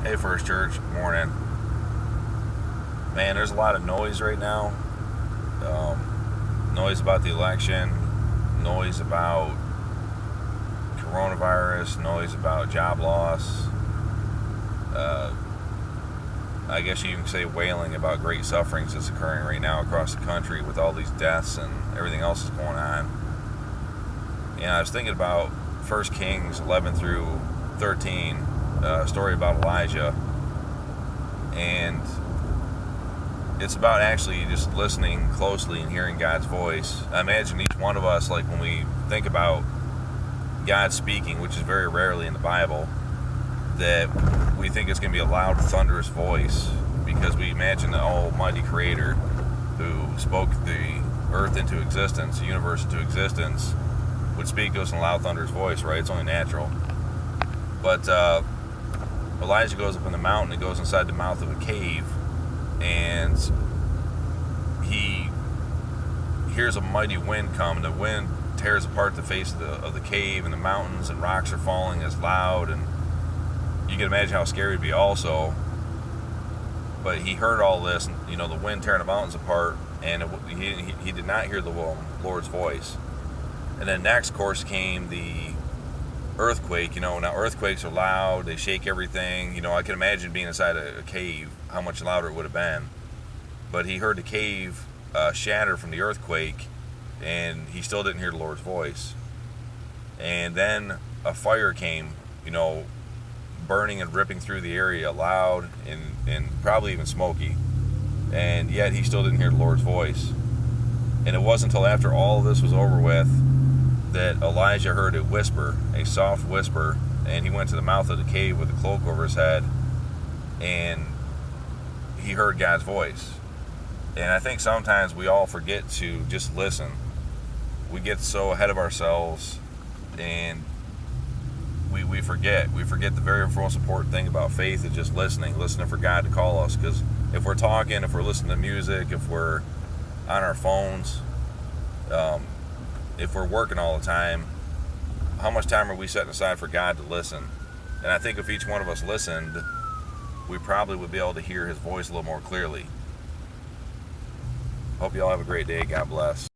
Hey, First Church, morning. Man, there's a lot of noise right now. Noise about the election, noise about coronavirus, noise about job loss. Uh, I guess you can say wailing about great sufferings that's occurring right now across the country with all these deaths and everything else that's going on. And I was thinking about 1 Kings 11 through 13, a story about Elijah. And it's about actually just listening closely and hearing God's voice. I imagine each one of us, like when we think about God speaking, which is very rarely in the Bible, that we think it's going to be a loud, thunderous voice, because we imagine the almighty creator who spoke the earth into existence, the universe into existence, would speak to us in a loud, thunderous voice, right? It's only natural. But Elijah goes up in the mountain and goes inside the mouth of a cave, and he hears a mighty wind come. The wind tears apart the face of the cave, and the mountains and rocks are falling as loud, and you can imagine how scary it'd be also. But he heard all this, and the wind tearing the mountains apart, and he did not hear the Lord's voice. And then next, of course, came the earthquake. Now earthquakes are loud, they shake everything. I can imagine being inside a cave, how much louder it would have been. But he heard the cave shatter from the earthquake, and he still didn't hear the Lord's voice. And then a fire came, burning and ripping through the area, loud and probably even smoky. And yet he still didn't hear the Lord's voice. And it wasn't until after all of this was over with that Elijah heard a whisper, a soft whisper, and he went to the mouth of the cave with a cloak over his head, and he heard God's voice. And I think sometimes we all forget to just listen. We get so ahead of ourselves, and we forget. We forget the very most important thing about faith is just listening for God to call us. Because if we're talking, if we're listening to music, if we're on our phones, if we're working all the time, how much time are we setting aside for God to listen? And I think if each one of us listened, we probably would be able to hear his voice a little more clearly. Hope you all have a great day. God bless.